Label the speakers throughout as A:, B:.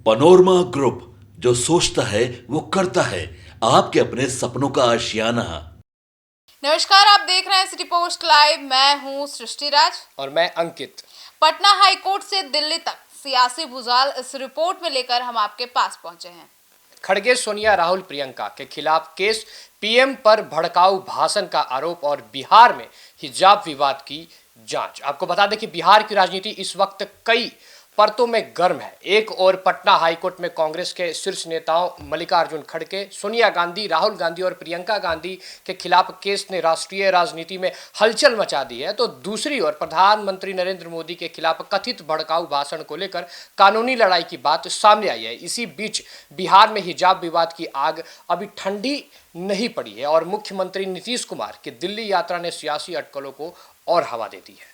A: Panorama group, जो सोचता है वो करता है। आपके अपने सपनों का आशियाना।
B: नमस्कार, आप देख रहे हैं सिटी पोस्ट लाइव। मैं हूं सृष्टि राज
C: और मैं अंकित।
B: पटना हाईकोर्ट से दिल्ली तक सियासी भूचाल इस रिपोर्ट में लेकर हम आपके पास पहुंचे हैं।
C: खड़गे सोनिया राहुल प्रियंका के खिलाफ केस, पीएम पर भड़काऊ भाषण का आरोप और बिहार में हिजाब विवाद की जांच। आपको बता दें कि बिहार की राजनीति इस वक्त कई परतों में गर्म है। एक और पटना हाईकोर्ट में कांग्रेस के शीर्ष नेताओं मल्लिकार्जुन खड़गे, सोनिया गांधी, राहुल गांधी और प्रियंका गांधी के खिलाफ केस ने राष्ट्रीय राजनीति में हलचल मचा दी है, तो दूसरी ओर प्रधानमंत्री नरेंद्र मोदी के खिलाफ कथित भड़काऊ भाषण को लेकर कानूनी लड़ाई की बात सामने आई है। इसी बीच बिहार में हिजाब विवाद की आग अभी ठंडी नहीं पड़ी है और मुख्यमंत्री नीतीश कुमार की दिल्ली यात्रा ने सियासी अटकलों को और हवा दे दी है।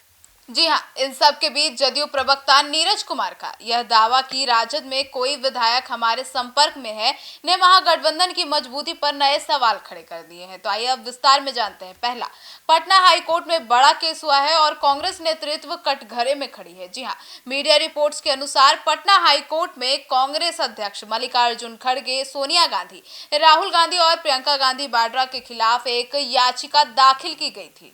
B: जी हां, इन सब के बीच जदयू प्रवक्ता नीरज कुमार का यह दावा कि राजद में कोई विधायक हमारे संपर्क में है ने महागठबंधन की मजबूती पर नए सवाल खड़े कर दिए हैं। तो आइए अब विस्तार में जानते हैं। पहला, पटना हाईकोर्ट में बड़ा केस हुआ है और कांग्रेस नेतृत्व कटघरे में खड़ी है। जी हां, मीडिया रिपोर्ट्स के अनुसार पटना हाईकोर्ट में कांग्रेस अध्यक्ष मल्लिकार्जुन खड़गे, सोनिया गांधी, राहुल गांधी और प्रियंका गांधी वाड्रा के खिलाफ एक याचिका दाखिल की गई थी।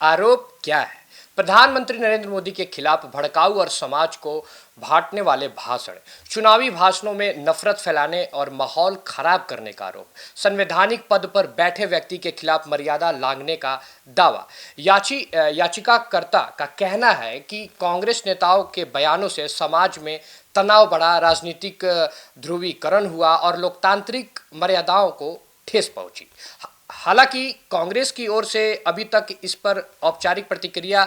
C: आरोप क्या है? प्रधानमंत्री नरेंद्र मोदी के खिलाफ भड़काऊ और समाज को बांटने वाले भाषण, चुनावी भाषणों में नफरत फैलाने और माहौल खराब करने का आरोप, संवैधानिक पद पर बैठे व्यक्ति के खिलाफ मर्यादा लांघने का दावा। याचिकाकर्ता का कहना है कि कांग्रेस नेताओं के बयानों से समाज में तनाव बढ़ा, राजनीतिक ध्रुवीकरण हुआ और लोकतांत्रिक मर्यादाओं को ठेस पहुंची। हालांकि कांग्रेस की ओर से अभी तक इस पर औपचारिक प्रतिक्रिया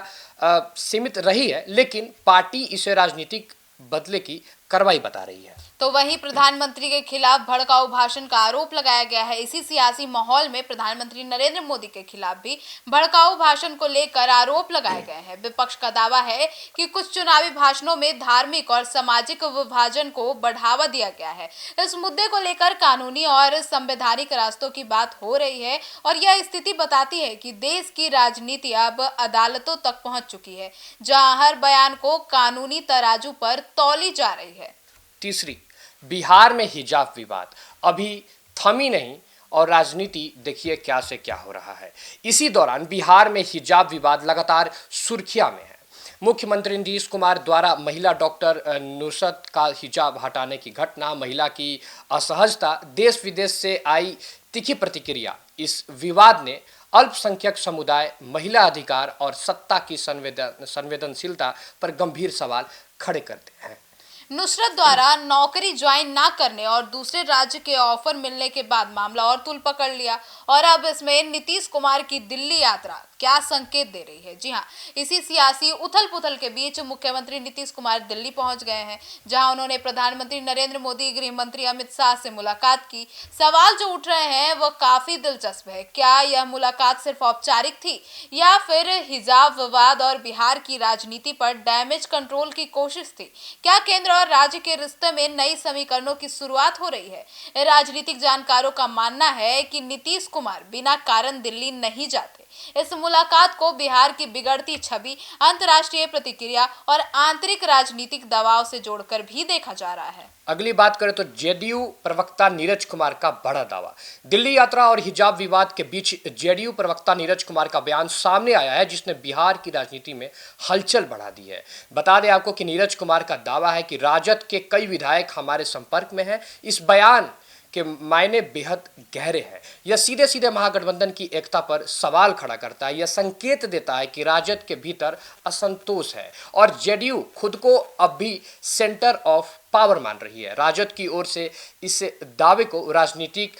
C: सीमित रही है, लेकिन पार्टी इसे राजनीतिक बदले की कार्रवाई बता रही है।
B: तो वहीं प्रधानमंत्री के खिलाफ भड़काऊ भाषण का आरोप लगाया गया है। इसी सियासी माहौल में प्रधानमंत्री नरेंद्र मोदी के खिलाफ भी भड़काऊ भाषण को लेकर आरोप लगाए गए हैं। विपक्ष का दावा है कि कुछ चुनावी भाषणों में धार्मिक और सामाजिक विभाजन को बढ़ावा दिया गया है। इस मुद्दे को लेकर कानूनी और संवैधानिक रास्तों की बात हो रही है और यह स्थिति बताती है कि देश की राजनीति अब अदालतों तक पहुंच चुकी है, जहां हर बयान को कानूनी तराजू पर तौली जा रही है।
C: तीसरी, बिहार में हिजाब विवाद अभी थमी नहीं और राजनीति देखिए क्या से क्या हो रहा है। इसी दौरान बिहार में हिजाब विवाद लगातार सुर्खियां में है। मुख्यमंत्री नीतीश कुमार द्वारा महिला डॉक्टर नुसरत का हिजाब हटाने की घटना, महिला की असहजता, देश विदेश से आई तीखी प्रतिक्रिया, इस विवाद ने अल्पसंख्यक समुदाय, महिला अधिकार और सत्ता की संवेदनशीलता पर गंभीर सवाल खड़े करते हैं।
B: नुसरत द्वारा नौकरी ज्वाइन ना करने और दूसरे राज्य के ऑफर मिलने के बाद मामला और तूल पकड़ लिया और अब इसमें नीतीश कुमार की दिल्ली यात्रा क्या संकेत दे रही है। जी हां, इसी सियासी उथल पुथल के बीच मुख्यमंत्री नीतीश कुमार दिल्ली पहुंच गए हैं, जहां उन्होंने प्रधानमंत्री नरेंद्र मोदी, गृह मंत्री अमित शाह से मुलाकात की। सवाल जो उठ रहे हैं वह काफी दिलचस्प है। क्या यह मुलाकात सिर्फ औपचारिक थी या फिर हिजाब विवाद और बिहार की राजनीति पर डैमेज कंट्रोल की कोशिश थी? क्या केंद्र और राज्य के रिश्ते में नई समीकरणों की शुरुआत हो रही है? राजनीतिक जानकारों का मानना है कि नीतीश कुमार बिना कारण दिल्ली नहीं जाते। इस मुलाकात को बिहार की बिगड़ती छवि, अंतर्राष्ट्रीय प्रतिक्रिया और आंतरिक राजनीतिक दबाव से जोड़कर भी देखा जा रहा है।
C: अगली बात करें तो जेडीयू प्रवक्ता नीरज कुमार का बड़ा दावा। दिल्ली यात्रा और हिजाब विवाद के बीच जेडीयू प्रवक्ता नीरज कुमार का बयान सामने आया है, जिसने बिहार की राजनीति में हलचल बढ़ा दी है। बता दें आपको कि नीरज कुमार का दावा है कि राजद के कई विधायक हमारे संपर्क में हैं। इस बयान के मायने बेहद गहरे हैं। यह सीधे सीधे महागठबंधन की एकता पर सवाल खड़ा करता है। यह संकेत देता है कि राजद के भीतर असंतोष है और जेडीयू खुद को अब भी सेंटर ऑफ पावर मान रही है। राजद की ओर से इस दावे को राजनीतिक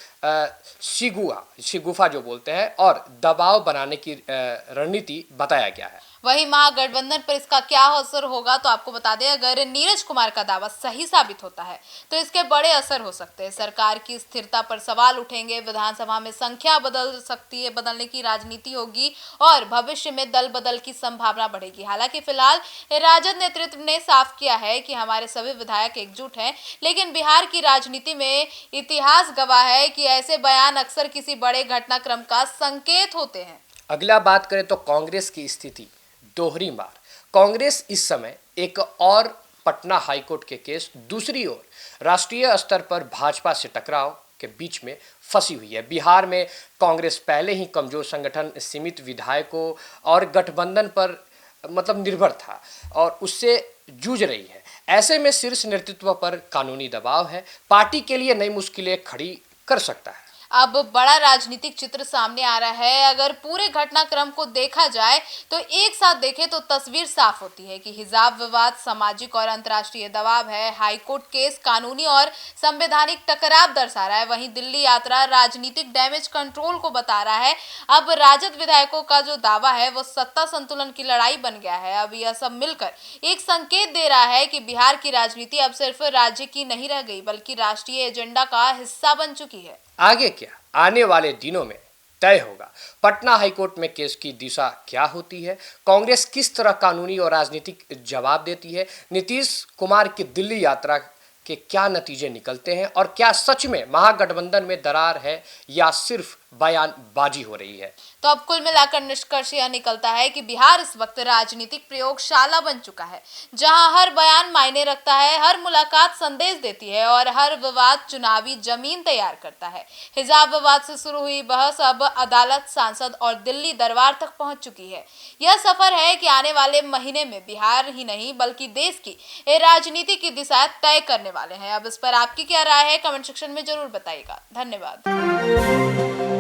C: शिगुफा जो बोलते हैं और दबाव बनाने की रणनीति बताया गया है।
B: वहीं महागठबंधन पर इसका क्या असर होगा, तो आपको बता दें, अगर नीरज कुमार का दावा सही साबित होता है तो इसके बड़े असर हो सकते हैं। सरकार की स्थिरता पर सवाल उठेंगे, विधानसभा में संख्या बदल सकती है, बदलने की राजनीति होगी और भविष्य में दल बदल की संभावना बढ़ेगी। हालांकि फिलहाल राजद नेतृत्व ने साफ किया है कि हमारे सभी विधायक एकजुट हैं, लेकिन बिहार की राजनीति में इतिहास गवाह है कि ऐसे बयान अक्सर किसी बड़े घटनाक्रम का संकेत होते हैं।
C: अगला बात करें तो कांग्रेस की स्थिति दोहरी मार। कांग्रेस इस समय एक और पटना हाईकोर्ट के केस, दूसरी ओर राष्ट्रीय स्तर पर भाजपा से टकराव के बीच में फंसी हुई है। बिहार में कांग्रेस पहले ही कमजोर संगठन, सीमित विधायकों और गठबंधन पर निर्भर था और उससे जूझ रही है। ऐसे में शीर्ष नेतृत्व पर कानूनी दबाव है, पार्टी के लिए नई मुश्किलें खड़ी कर सकता है।
B: अब बड़ा राजनीतिक चित्र सामने आ रहा है। अगर पूरे घटनाक्रम को देखा जाए तो एक साथ देखें तो तस्वीर साफ होती है कि हिजाब विवाद सामाजिक और अंतर्राष्ट्रीय दबाव है, हाईकोर्ट केस कानूनी और संवैधानिक टकराव दर्शा रहा है, वहीं दिल्ली यात्रा राजनीतिक डैमेज कंट्रोल को बता रहा है। अब राजद विधायकों का जो दावा है वो सत्ता संतुलन की लड़ाई बन गया है। अब यह सब मिलकर एक संकेत दे रहा है कि बिहार की राजनीति अब सिर्फ राज्य की नहीं रह गई बल्कि राष्ट्रीय एजेंडा का हिस्सा बन चुकी है।
C: आगे क्या आने वाले दिनों में तय होगा। पटना हाईकोर्ट में केस की दिशा क्या होती है, कांग्रेस किस तरह कानूनी और राजनीतिक जवाब देती है, नीतीश कुमार की दिल्ली यात्रा के क्या नतीजे निकलते हैं और क्या सच में महागठबंधन में दरार है या सिर्फ बयानबाजी हो रही है।
B: तो अब कुल मिलाकर निष्कर्ष यह निकलता है कि बिहार इस वक्त राजनीतिक प्रयोगशाला बन चुका है, जहां हर बयान मायने रखता है, हर मुलाकात संदेश देती है और हर विवाद चुनावी जमीन तैयार करता है। हिजाब विवाद से शुरू हुई बहस अब अदालत, सांसद और दिल्ली दरबार तक पहुंच चुकी है। यह सफर है कि आने वाले महीने में बिहार ही नहीं बल्कि देश की राजनीति की दिशा तय करने वाले हैं। अब इस पर आपकी क्या राय है, कमेंट सेक्शन में जरूर बताइएगा। धन्यवाद।